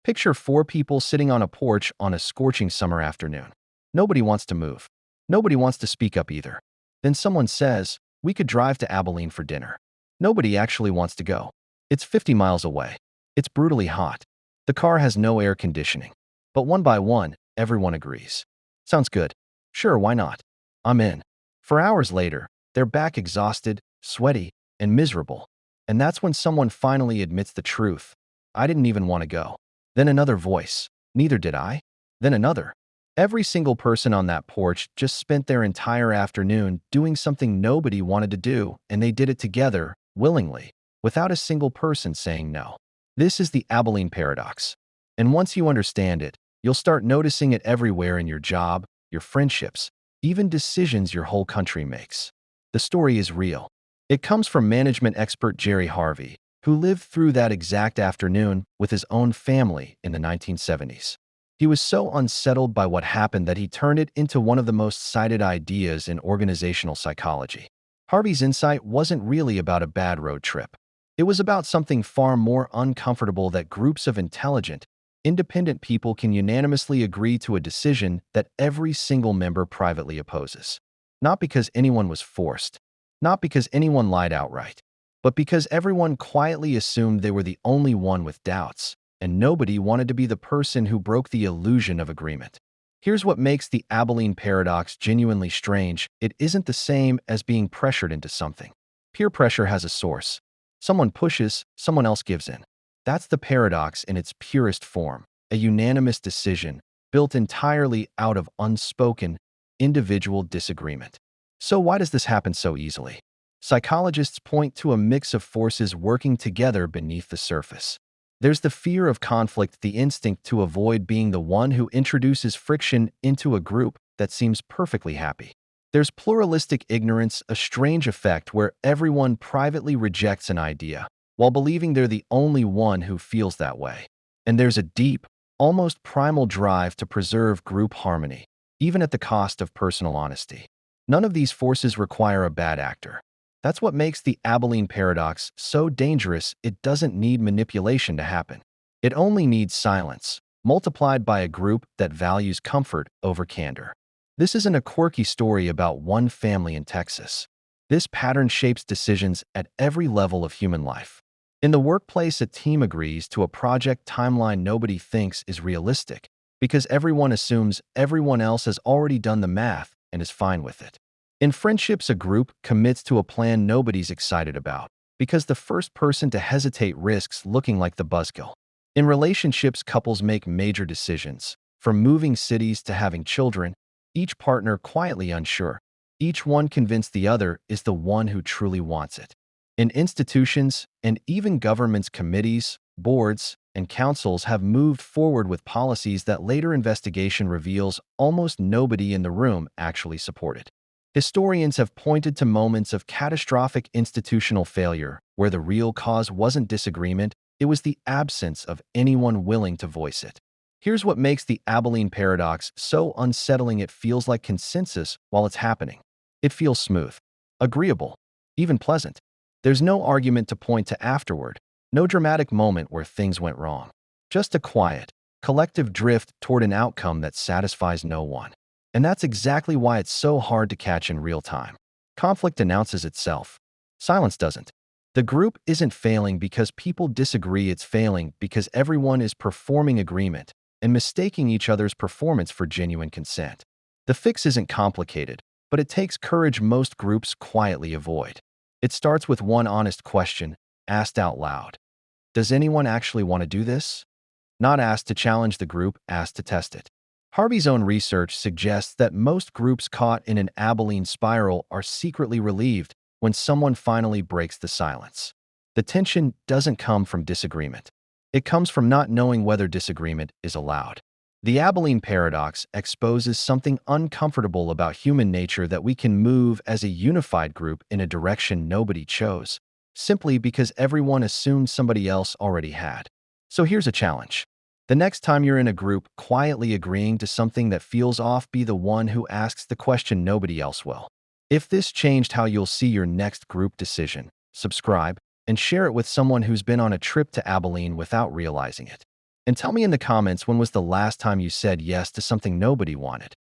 Picture four people sitting on a porch on a scorching summer afternoon. Nobody wants to move. Nobody wants to speak up either. Then someone says, "We could drive to Abilene for dinner." Nobody actually wants to go. It's 50 miles away. It's brutally hot. The car has no air conditioning. But one by one, everyone agrees. Sounds good. Sure, why not? I'm in. For hours later, they're back exhausted, sweaty, and miserable. And that's when someone finally admits the truth. I didn't even want to go. Then another voice. Neither did I. Then another. Every single person on that porch just spent their entire afternoon doing something nobody wanted to do, and they did it together, willingly, without a single person saying no. This is the Abilene Paradox. And once you understand it, you'll start noticing it everywhere in your job, your friendships, even decisions your whole country makes. The story is real. It comes from management expert Jerry Harvey, who lived through that exact afternoon with his own family in the 1970s. He was so unsettled by what happened that he turned it into one of the most cited ideas in organizational psychology. Harvey's insight wasn't really about a bad road trip. It was about something far more uncomfortable: that groups of intelligent, independent people can unanimously agree to a decision that every single member privately opposes. Not because anyone was forced, not because anyone lied outright, but because everyone quietly assumed they were the only one with doubts, and nobody wanted to be the person who broke the illusion of agreement. Here's what makes the Abilene Paradox genuinely strange: it isn't the same as being pressured into something. Peer pressure has a source. Someone pushes, someone else gives in. That's the paradox in its purest form, a unanimous decision built entirely out of unspoken, individual disagreement. So why does this happen so easily? Psychologists point to a mix of forces working together beneath the surface. There's the fear of conflict, the instinct to avoid being the one who introduces friction into a group that seems perfectly happy. There's pluralistic ignorance, a strange effect where everyone privately rejects an idea while believing they're the only one who feels that way. And there's a deep, almost primal drive to preserve group harmony, even at the cost of personal honesty. None of these forces require a bad actor. That's what makes the Abilene Paradox so dangerous. It doesn't need manipulation to happen. It only needs silence, multiplied by a group that values comfort over candor. This isn't a quirky story about one family in Texas. This pattern shapes decisions at every level of human life. In the workplace, a team agrees to a project timeline nobody thinks is realistic because everyone assumes everyone else has already done the math and is fine with it. In friendships, a group commits to a plan nobody's excited about because the first person to hesitate risks looking like the buzzkill. In relationships, couples make major decisions, from moving cities to having children, each partner quietly unsure, each one convinced the other is the one who truly wants it. In institutions and even governments, committees, boards, and councils have moved forward with policies that later investigation reveals almost nobody in the room actually supported. Historians have pointed to moments of catastrophic institutional failure where the real cause wasn't disagreement, it was the absence of anyone willing to voice it. Here's what makes the Abilene Paradox so unsettling: it feels like consensus while it's happening. It feels smooth, agreeable, even pleasant. There's no argument to point to afterward, no dramatic moment where things went wrong. Just a quiet, collective drift toward an outcome that satisfies no one. And that's exactly why it's so hard to catch in real time. Conflict announces itself. Silence doesn't. The group isn't failing because people disagree, it's failing because everyone is performing agreement and mistaking each other's performance for genuine consent. The fix isn't complicated, but it takes courage most groups quietly avoid. It starts with one honest question, asked out loud. Does anyone actually want to do this? Not asked to challenge the group, asked to test it. Harvey's own research suggests that most groups caught in an Abilene spiral are secretly relieved when someone finally breaks the silence. The tension doesn't come from disagreement. It comes from not knowing whether disagreement is allowed. The Abilene Paradox exposes something uncomfortable about human nature: that we can move as a unified group in a direction nobody chose, simply because everyone assumed somebody else already had. So here's a challenge. The next time you're in a group quietly agreeing to something that feels off, be the one who asks the question nobody else will. If this changed how you'll see your next group decision, subscribe and share it with someone who's been on a trip to Abilene without realizing it. And tell me in the comments when was the last time you said yes to something nobody wanted.